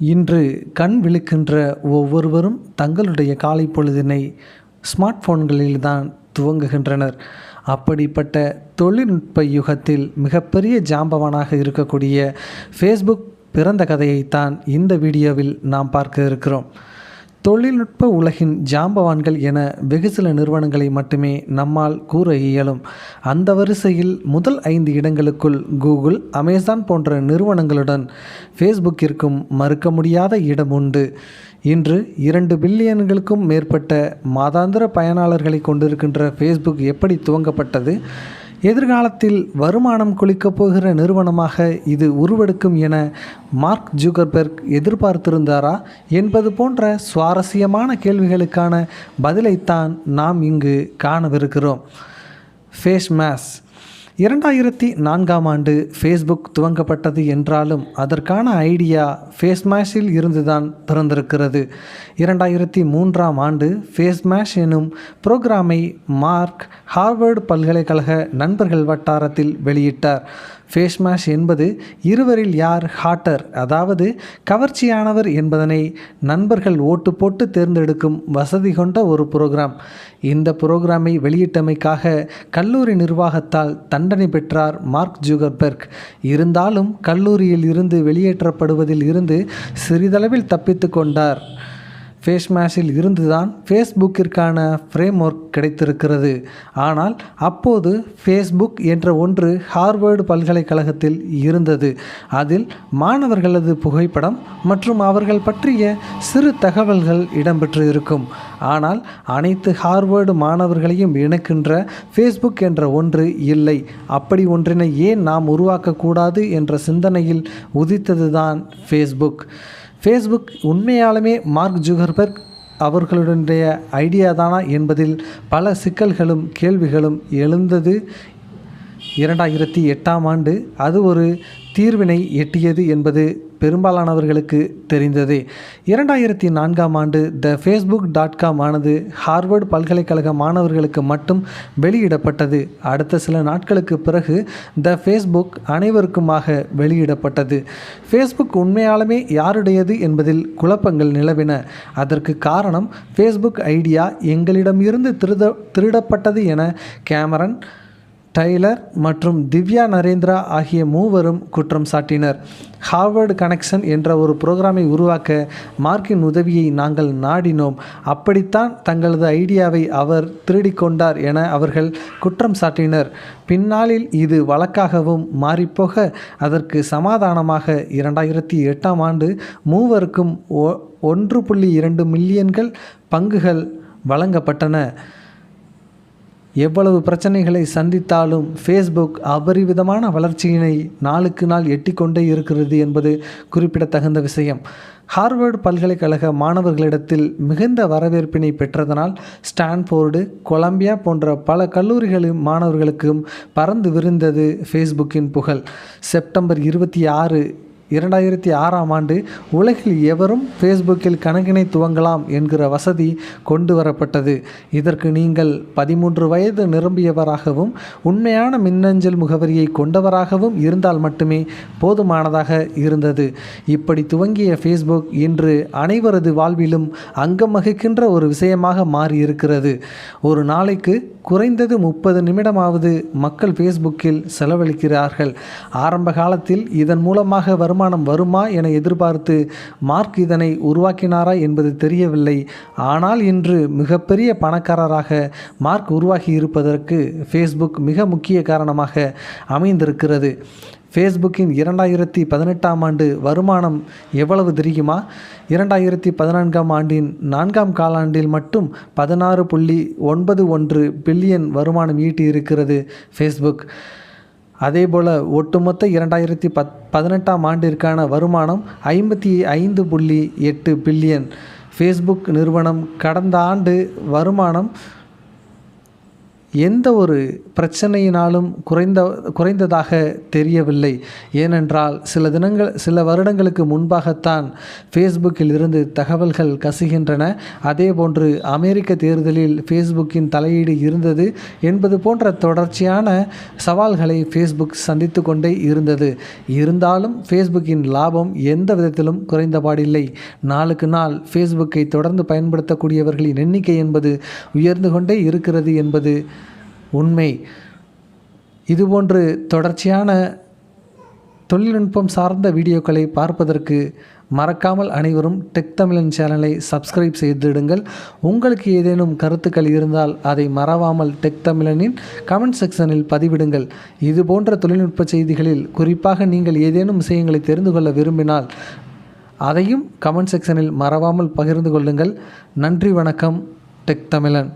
இன்று கண் விழிக்கின்ற ஒவ்வொருவரும் தங்களுடைய காலை பொழுதினை ஸ்மார்ட் போன்களில்தான் துவங்குகின்றனர். அப்படிப்பட்ட தொழில்நுட்ப யுகத்தில் மிகப்பெரிய ஜாம்பவானாக இருக்கக்கூடிய ஃபேஸ்புக் பிறந்த கதையைத்தான் இந்த வீடியோவில் நாம் பார்க்க இருக்கிறோம். தொழில்நுட்ப உலகின் ஜாம்பவான்கள் என வெகு சில நிறுவனங்களை மட்டுமே நம்மால் கூற இயலும். அந்த வரிசையில் முதல் 5 இடங்களுக்குள் கூகுள், அமேசான் போன்ற நிறுவனங்களுடன் ஃபேஸ்புக்கிற்கும் மறுக்க முடியாத இடம் உண்டு. இன்று 2 பில்லியன்களுக்கும் மேற்பட்ட மாதாந்திர பயனாளர்களை கொண்டிருக்கின்ற ஃபேஸ்புக் எப்படி துவங்கப்பட்டது, எதிர்காலத்தில் வருமானம் கொளிக்கப் போகிற நிறுவனமாக இது உருவெடுக்கும் என மார்க் ஜூக்கர்பெர்க் எதிர்பார்த்திருந்தாரா என்பது போன்ற சுவாரஸ்யமான கேள்விகளுக்கான பதிலைத்தான் நாம் இங்கு காணவிருக்கிறோம். ஃபேஸ்மேஷ் 2004ஆம் ஆண்டு ஃபேஸ்புக் துவங்கப்பட்டது என்றாலும் அதற்கான ஐடியா ஃபேஸ்மேஷில் இருந்துதான் பிறந்திருக்கிறது. 2003ஆம் ஆண்டு ஃபேஸ்மேஷ் எனும் புரோகிராமை மார்க் ஹார்வர்டு பல்கலைக்கழக நண்பர்கள் வட்டாரத்தில் வெளியிட்டார். ஃபேஸ்மேஷ் என்பது இருவரில் யார் ஹாட்டர், அதாவது கவர்ச்சியானவர் என்பதனை நண்பர்கள் ஓட்டு போட்டு தேர்ந்தெடுக்கும் வசதி கொண்ட ஒரு புரோகிராம். இந்த புரோகிராமை வெளியிட்டமைக்காக கல்லூரி நிர்வாகத்தால் தண்டனை பெற்றார் மார்க் ஜூக்கர்பெர்க். இருந்தாலும் கல்லூரியில் இருந்து வெளியேற்றப்படுவதில் இருந்து சிறிதளவில் தப்பித்து கொண்டார். ஃபேஸ்மேஷில் இருந்துதான் ஃபேஸ்புக்கிற்கான ஃப்ரேம் ஒர்க் கிடைத்திருக்கிறது. ஆனால் அப்போது ஃபேஸ்புக் என்ற ஒன்று ஹார்வர்டு பல்கலைக்கழகத்தில் இருந்தது. அதில் மாணவர்களது புகைப்படம் மற்றும் அவர்கள் பற்றிய சிறு தகவல்கள் இடம்பெற்று இருக்கும். ஆனால் அனைத்து ஹார்வர்டு மாணவர்களையும் இணைக்கின்ற ஃபேஸ்புக் என்ற ஒன்று இல்லை. அப்படி ஒன்றினை ஏன் நாம் உருவாக்கக்கூடாது என்ற சிந்தனையில் உதித்ததுதான் ஃபேஸ்புக். ஃபேஸ்புக் உண்மையாலுமே மார்க் ஜூக்கர்பெர்க் அவர்களுடைய ஐடியா தானா என்பதில் பல சிக்கல்களும் கேள்விகளும் எழுந்தது. 2008ஆம் ஆண்டு அது ஒரு தீர்வினை எட்டியது என்பது பெரும்பாலானவர்களுக்கு தெரிந்ததே. 2004ஆம் ஆண்டு thefacebook.com ஆனது ஹார்வர்டு பல்கலைக்கழக மாணவர்களுக்கு மட்டும் வெளியிடப்பட்டது. அடுத்த சில நாட்களுக்கு பிறகு த ஃபேஸ்புக் அனைவருக்குமாக வெளியிடப்பட்டது. ஃபேஸ்புக் உண்மையாலுமே யாருடையது என்பதில் குழப்பங்கள் நிலவின. அதற்கு காரணம் ஃபேஸ்புக் ஐடியா எங்களிடமிருந்து திருடப்பட்டது என கேமரன், டைலர் மற்றும் திவ்யா நரேந்திரா ஆகிய மூவரும் குற்றம் சாட்டினர். ஹார்வர்டு கனெக்ஷன் என்ற ஒரு புரோகிராமை உருவாக்க மார்க்கின் உதவியை நாங்கள் நாடினோம். அப்படித்தான் தங்களது ஐடியாவை அவர் திருடிக்கொண்டார் என அவர்கள் குற்றம் சாட்டினர். பின்னாளில் இது வழக்காகவும் மாறிப்போக அதற்கு சமாதானமாக 2008ஆம் ஆண்டு மூவருக்கும் 1.2 மில்லியன்கள் பங்குகள் வழங்கப்பட்டன. எவ்வளவு பிரச்சனைகளை சந்தித்தாலும் ஃபேஸ்புக் அபரிவிதமான வளர்ச்சியினை நாளுக்கு நாள் எட்டிக்கொண்டே இருக்கிறது என்பது குறிப்பிடத்தகுந்த விஷயம். ஹார்வர்டு பல்கலைக்கழக மாணவர்களிடத்தில் மிகுந்த வரவேற்பினை பெற்றதனால் ஸ்டான்போர்டு, கொலம்பியா போன்ற பல கல்லூரிகளின் மாணவர்களுக்கும் பறந்து விரிந்தது ஃபேஸ்புக்கின் புகழ். செப்டம்பர் 26, 2006ஆம் ஆண்டு உலகில் எவரும் ஃபேஸ்புக்கில் கணக்கினை துவங்கலாம் என்கிற வசதி கொண்டு வரப்பட்டது. இதற்கு நீங்கள் 13 வயது நிரம்பியவராகவும் உண்மையான மின்னஞ்சல் முகவரியை கொண்டவராகவும் இருந்தால் மட்டுமே போதுமானதாக இருந்தது. இப்படி துவங்கிய ஃபேஸ்புக் இன்று அனைவரது வாழ்விலும் அங்கம் வகிக்கின்ற ஒரு விஷயமாக மாறியிருக்கிறது. ஒரு நாளைக்கு குறைந்தது 30 நிமிடமாவது மக்கள் ஃபேஸ்புக்கில் செலவழிக்கிறார்கள். ஆரம்ப காலத்தில் இதன் மூலமாக வருமானம் வருமா என எதிர்பார்த்து மார்க் இதனை உருவாக்கினாரா என்பது தெரியவில்லை. ஆனால் இன்று மிகப்பெரிய பணக்காரராக மார்க் உருவாகி இருப்பதற்கு ஃபேஸ்புக் மிக முக்கிய காரணமாக அமைந்திருக்கிறது. ஃபேஸ்புக்கின் 2018ஆம் ஆண்டு வருமானம் எவ்வளவு தெரியுமா? 2014ஆம் ஆண்டின் 4ஆம் காலாண்டில் மட்டும் 16.91 பில்லியன் வருமானம் ஈட்டியிருக்கிறது ஃபேஸ்புக். அதேபோல் ஒட்டுமொத்த 2018ஆம் ஆண்டிற்கான வருமானம் 55.8 பில்லியன். ஃபேஸ்புக் நிறுவனம் கடந்த ஆண்டு வருமானம் எந்த ஒரு பிரச்சனையினாலும் குறைந்ததாக தெரியவில்லை. ஏனென்றால் சில வருடங்களுக்கு முன்பாகத்தான் ஃபேஸ்புக்கில் இருந்து தகவல்கள் கசிகின்றன. அதேபோன்று அமெரிக்க தேர்தலில் ஃபேஸ்புக்கின் தலையீடு இருந்தது என்பது போன்ற தொடர்ச்சியான சவால்களை ஃபேஸ்புக் சந்தித்து கொண்டே இருந்தது. இருந்தாலும் ஃபேஸ்புக்கின் லாபம் எந்த விதத்திலும் குறைந்தபாடில்லை. நாளுக்கு நாள் ஃபேஸ்புக்கை தொடர்ந்து பயன்படுத்தக்கூடியவர்களின் எண்ணிக்கை என்பது உயர்ந்து கொண்டே இருக்கிறது என்பது உண்மை. இதுபோன்று தொடர்ச்சியான தொழில்நுட்பம் சார்ந்த வீடியோக்களை பார்ப்பதற்கு மறக்காமல் அனைவரும் டெக் தமிழன் சேனலை சப்ஸ்கிரைப் செய்திடுங்கள். உங்களுக்கு ஏதேனும் கருத்துக்கள் இருந்தால் அதை மறவாமல் டெக் தமிழனின் கமெண்ட் செக்ஷனில் பதிவிடுங்கள். இதுபோன்ற தொழில்நுட்ப செய்திகளில் குறிப்பாக நீங்கள் ஏதேனும் விஷயங்களை தெரிந்து கொள்ள விரும்பினால் அதையும் கமெண்ட் செக்ஷனில் மறவாமல் பகிர்ந்து கொள்ளுங்கள். நன்றி, வணக்கம். டெக் தமிழன்.